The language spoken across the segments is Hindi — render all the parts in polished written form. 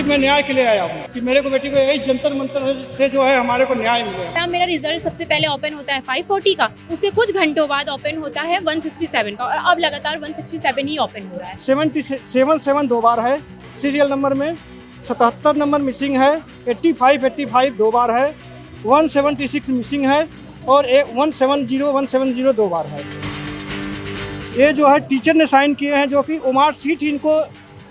सिर्फ मैं न्याय के लिए आया हूँ कि मेरे को बेटी को यही जंतर मंतर से जो है हमारे को न्याय मिले। मेरा रिजल्ट सबसे पहले ओपन होता है 540 का, उसके कुछ घंटों बाद ओपन होता है 167 का, और अब लगातार 167 ही ओपन हो रहा है। 77 दो बार है सीरियल नंबर में, 77 नंबर मिसिंग है, 85 दो बार है, 176 मिसिंग है और 170 दो बार है। ये जो है टीचर ने साइन किए हैं, जो कि उमार सीट इनको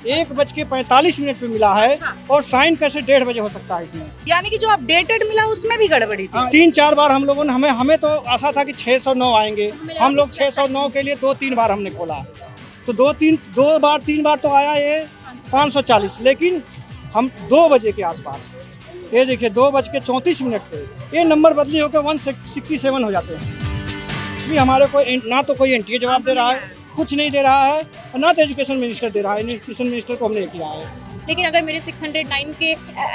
1:45 पे मिला है। और साइन कैसे 1:30 बजे हो सकता है इसमें? यानी कि जो अपडेटेड मिला उसमें भी गड़बड़ी थी। 3-4 बार हम लोगों ने हमें तो आशा था कि 609 आएंगे। हम लोग 609 के लिए 2-3 बार हमने खोला, तो 3 बार तो आया ये 540, लेकिन हम 2 बजे के आसपास, ये देखिए 2:34 पे ये नंबर बदली होकर 167 हो जाते हैं। भी हमारे को ना तो कोई एनटीए जवाब दे रहा है, कुछ नहीं दे रहा है, और ना तो एजुकेशन मिनिस्टर दे रहा है। एजुकेशन मिनिस्टर को हमने किया है। लेकिन अगर मेरे 609 के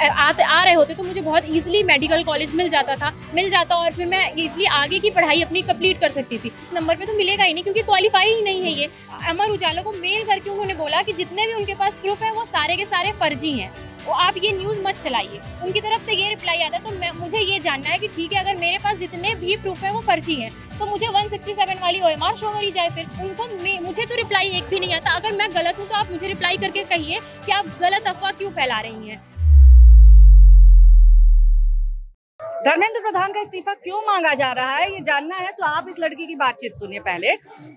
आ रहे होते तो मुझे बहुत इजीली मेडिकल कॉलेज मिल जाता और फिर मैं इजीली आगे की पढ़ाई अपनी कंप्लीट कर सकती थी। इस नंबर पे तो मिलेगा ही नहीं, क्योंकि क्वालिफाई ही नहीं है ये। अमर उजाला को मेल करके उन्होंने बोला कि जितने भी उनके पास प्रूफ है वो सारे के सारे फर्जी हैं, वो आप ये न्यूज़ मत चलाइए। उनकी तरफ से ये रिप्लाई आता है, तो मुझे ये जानना है कि ठीक है, अगर मेरे पास जितने भी प्रूफ है वो फर्जी हैं, तो मुझे 167 वाली OMR शो करी जाए। फिर उनको मुझे तो रिप्लाई एक भी नहीं आता। अगर मैं गलत हूँ तो आप मुझे रिप्लाई करके कहिए कि आप गलत अफवाह क्यों फैला रही हैं। धर्मेंद्र प्रधान का इस्तीफा क्यों मांगा जा रहा है, ये जानना है तो आप इस लड़की की बातचीत सुनिए। पहले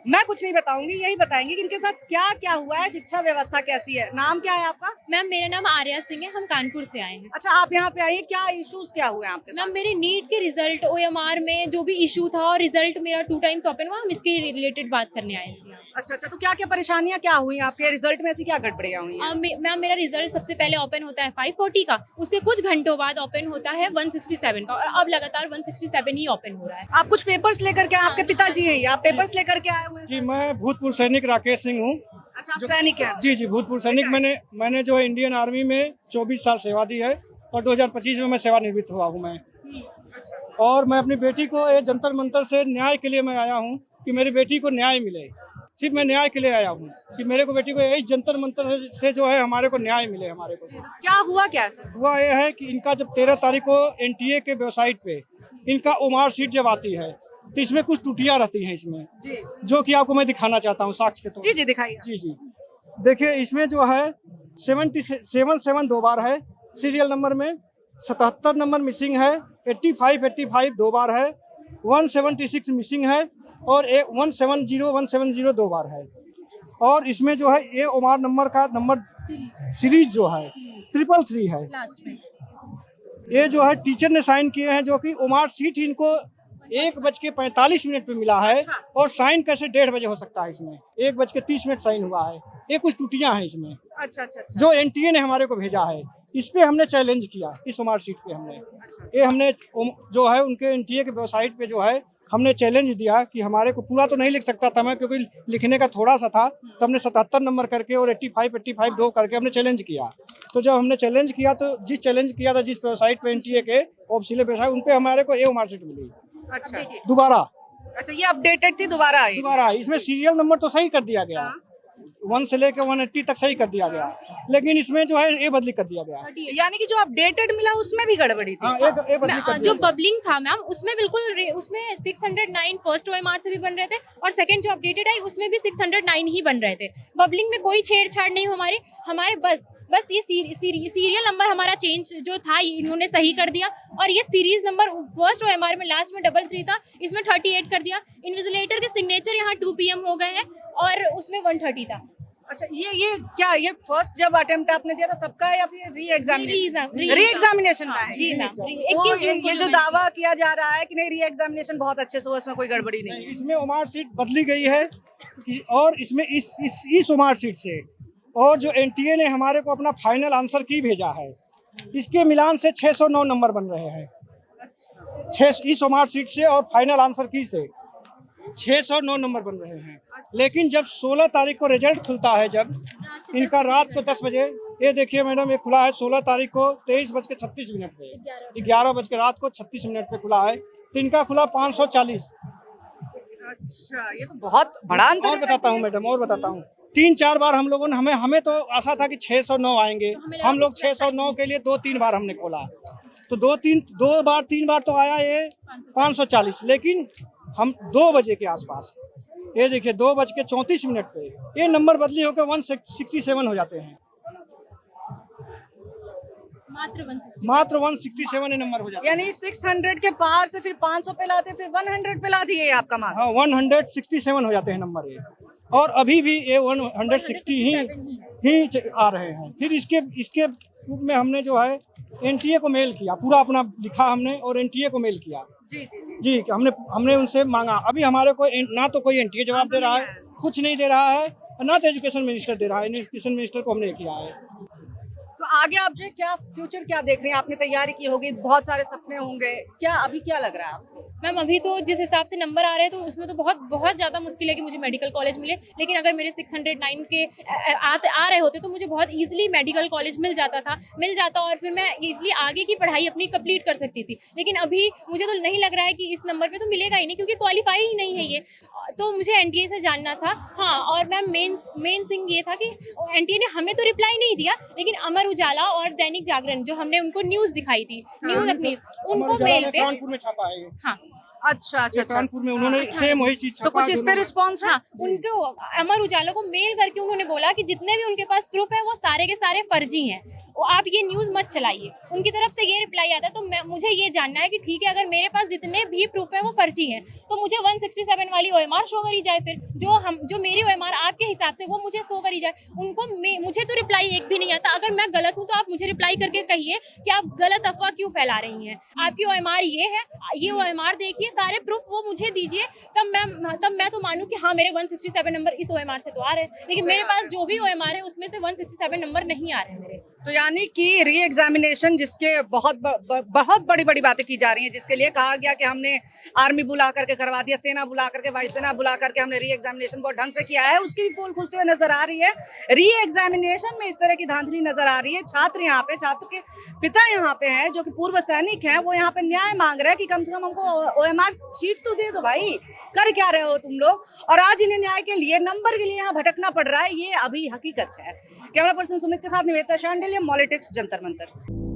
मैं कुछ नहीं बताऊंगी, यही बताएंगे कि इनके साथ क्या क्या हुआ है, शिक्षा व्यवस्था कैसी है। नाम क्या है आपका? मैम, मेरा नाम आर्या सिंह है, हम कानपुर से आए हैं। अच्छा, आप यहाँ पे आइए, क्या इश्यूज क्या हुए आपके साथ? मैम, मेरे नीट के रिजल्ट OMR में जो भी इशू था, और रिजल्ट मेरा 2 टाइम्स ओपन हुआ, हम इसके रिलेटेड बात करने आए थे। अच्छा, तो क्या क्या परेशानियां क्या हुई आपके रिजल्ट में, ऐसी क्या गड़बड़ियां हुई हैं? मैम, मेरा रिजल्ट सबसे पहले ओपन होता है 540 का, उसके कुछ घंटों बाद ओपन होता है 167 का, और अब लगातार 167 ही ओपन हो रहा है। आप कुछ पेपर्स लेकर के, आपके पिताजी हैं, आप पेपर्स लेकर के आए हुए हैं? जी, मैं भूतपूर्व सैनिक राकेश सिंह हूँ। अच्छा, आप सैनिक हैं? जी, भूतपूर्व सैनिक। मैंने जो है इंडियन आर्मी में 24 साल सेवा दी है, और 2025 में मैं सेवानिवृत्त हुआ हूँ मैं। और मैं अपनी बेटी को ये जंतर मंतर से न्याय के लिए मैं आया हूँ कि मेरी बेटी को न्याय मिले। सिर्फ मैं न्याय के लिए आया हूँ कि मेरे को बेटी को यही जंतर मंतर से जो है हमारे को न्याय मिले। हमारे को क्या हुआ, क्या सर? हुआ ये है कि इनका जब 13 तारीख को NTA के वेबसाइट पे इनका OMR सीट जब आती है, तो इसमें कुछ त्रुटियां रहती हैं इसमें, जो कि आपको मैं दिखाना चाहता हूँ साक्ष्य के तौर पर। जी दिखाइए। जी, देखिए इसमें जो है 77 दो बार है सीरियल नंबर में, 77 नंबर मिसिंग है, 85 दो बार है, 176 मिसिंग है और 170 दो बार है। और इसमें जो है ये OMR नंबर का नंबर सीरीज जो है 333 है। लास्ट में ये जो है टीचर ने साइन किए हैं, जो कि OMR सीट इनको 1:45 पे मिला है। और साइन कैसे 1:30 बजे हो सकता है इसमें? 1:30 साइन हुआ है। ये कुछ त्रुटियां हैं इसमें। अच्छा। जो NTA ने हमारे को भेजा है, इस पे हमने चैलेंज किया। इस OMR सीट पे हमने जो है उनके NTA के वेबसाइट पे जो है हमने चैलेंज दिया कि हमारे को पूरा तो नहीं लिख सकता था मैं, क्योंकि लिखने का थोड़ा सा था, तो हमने 77 नंबर करके और 85 दो करके हमने चैलेंज किया। तो जब हमने चैलेंज किया, तो जिस वेबसाइट पे NTA के ऑफिशियल वेबसाइट, उन पे हमारे को ये OMR सीट मिली। अच्छा, दोबारा ये अपडेटेड थी, दोबारा आई। इसमें सीरियल नंबर तो सही कर दिया गया, 1 से लेकर 180 तक सही कर दिया गया, लेकिन इसमें जो है ये बदली कर दिया गया। यानी कि जो अपडेटेड मिला उसमें भी गड़बड़ी थी। ये बदली कर जो दिया। बबलिंग था मैम, उसमें बिल्कुल उसमें 609 फर्स्ट OMR से भी बन रहे थे, और सेकंड जो अपडेटेड आई उसमें भी 609 ही बन रहे थे। बबलिंग में कोई छेड़छाड़ नहीं, हमारे बस ये सीरियल नंबर हमारा चेंज जो था इन्होंने सही कर दिया, और ये सीरीज नंबर फर्स्ट OMR में लास्ट में 33 था, इसमें 38 कर दिया। इन्विजिलेटर के सिग्नेचर यहाँ 2 PM हो गए हैं, और उसमें 130 था। अच्छा, ये क्या, ये फर्स्ट जब अटेम्प्ट आपने दिया था तब का है या फिर री एग्जामिनेशन का है? जी मैम, तो 21 जून को ये जो दावा किया जा रहा है कि नहीं री एग्जामिनेशन बहुत अच्छे से हुआ, इसमें कोई गड़बड़ी नहीं है। इसमें OMR सीट बदली गई है और इसमें इस OMR सीट से, और जो NTA ने हमारे को अपना फाइनल आंसर की भेजा है, इसके मिलान से 609 नंबर बन रहे हैं। इस OMR सीट से और फाइनल आंसर की से 609 नंबर बन रहे हैं। लेकिन जब 16 तारीख को रिजल्ट खुलता है, जब इनका रात को 10 बजे, ये देखिए मैडम, ये खुला है 16 तारीख को 23:36 पे, 11 बज के रात को 36 मिनट पे खुला है, तो इनका खुला 540। अच्छा, ये तो बहुत बड़ा अंतर और है। बताता हूँ मैडम, और बताता हूँ, 3-4 बार हम लोगों ने हमें तो आशा था कि 609 आएंगे। हमें लगा हम लोग कुछ लगता 609 के लिए 2-3 बार हमने खोला, तो 3 बार तो आया ये 540, लेकिन हम 2 बजे के आसपास, ये देखिए 2:34 पे ये नंबर बदली होकर 167 हो जाते हैं। मात्र 167 नंबर हो जाता है। यानी 600 के पार से फिर 500 पे लाते, फिर 100 पे ला दिए आपका माल। हाँ, 167 हो जाते हैं नंबर ये, और अभी भी ये 160 ही आ रहे हैं। फिर इसके रूप में हमने जो है एनटीए को मेल किया, पूरा अपना लिखा हमने और एनटीए को मेल किया। जी, हमने उनसे मांगा। अभी हमारे को ना तो कोई एनटीए जवाब दे रहा है, कुछ नहीं दे रहा है, ना तो एजुकेशन मिनिस्टर दे रहा है। एजुकेशन मिनिस्टर को हमने किया है। तो आगे आप जो है क्या फ्यूचर क्या देख रहे हैं? आपने तैयारी की होगी, बहुत सारे सपने होंगे, क्या अभी क्या लग रहा है आपको? मैम अभी तो जिस हिसाब से नंबर आ रहे हैं तो उसमें तो बहुत बहुत ज़्यादा मुश्किल है कि मुझे मेडिकल कॉलेज मिले, लेकिन अगर मेरे 609 के आ रहे होते तो मुझे बहुत इजीली मेडिकल कॉलेज मिल जाता और फिर मैं इजीली आगे की पढ़ाई अपनी कंप्लीट कर सकती थी। लेकिन अभी मुझे तो नहीं लग रहा है कि इस नंबर पे तो मिलेगा ही नहीं, क्योंकि क्वालिफाई ही नहीं है ये। तो मुझे एनटीए से जानना था। हाँ, और मैम मेन थिंग ये था कि एनटीए ने हमें तो रिप्लाई नहीं दिया, लेकिन अमर उजाला और दैनिक जागरण जो हमने उनको न्यूज़ दिखाई थी, न्यूज़ अपनी, उनको मेल पे कानपुर में छापा है ये। हाँ अच्छा। कानपुर में उन्होंने सेम वही चीज तो छापा। कुछ इस पे रिस्पॉन्स है? हाँ, उनको अमर उजाला को मेल करके उन्होंने बोला कि जितने भी उनके पास प्रूफ है वो सारे के सारे फर्जी हैं, वो आप ये न्यूज़ मत चलाइए। उनकी तरफ से ये रिप्लाई आता है। तो मुझे ये जानना है कि ठीक है, अगर मेरे पास जितने भी प्रूफ है वो फर्जी हैं तो मुझे 167 वाली ओएमआर शो करी जाए। फिर जो मेरी ओएमआर आपके हिसाब से वो मुझे शो करी जाए। मुझे तो रिप्लाई एक भी नहीं आता। अगर मैं गलत हूँ तो आप मुझे रिप्लाई करके कहिए कि आप गलत अफवाह क्यों फैला रही हैं। आपकी ओएमआर ये है, ये ओएमआर देखिए, सारे प्रूफ वो मुझे दीजिए, तब मैं तो मानूं कि हाँ मेरे 167 नंबर इस ओएमआर से तो आ रहे हैं। लेकिन मेरे पास जो भी ओएमआर है उसमें से 167 नंबर नहीं आ रहे हैं मेरे। तो यानी कि री एग्जामिनेशन जिसके बहुत बड़ी बड़ी बातें की जा रही हैं, जिसके लिए कहा गया कि हमने आर्मी बुला करके करवा दिया, सेना बुला करके, वायुसेना बुला करके हमने री एग्जामिनेशन बहुत ढंग से किया है, उसकी भी पोल खुलते हुए नजर आ रही है। री एग्जामिनेशन में इस तरह की धांधली नजर आ रही है। छात्र के पिता यहाँ पे हैं जो कि पूर्व सैनिक हैं, वो यहाँ पे न्याय मांग रहे हैं कि कम से कम हमको ओएमआर शीट तो दे दो भाई, कर क्या रहे हो तुम लोग। और आज इन्हें न्याय के लिए, नंबर के लिए यहाँ भटकना पड़ रहा है, ये अभी हकीकत है। कैमरा पर्सन सुमित के साथ निवेदिता शांडिल्य, पॉलिटिक्स, जंतर मंतर।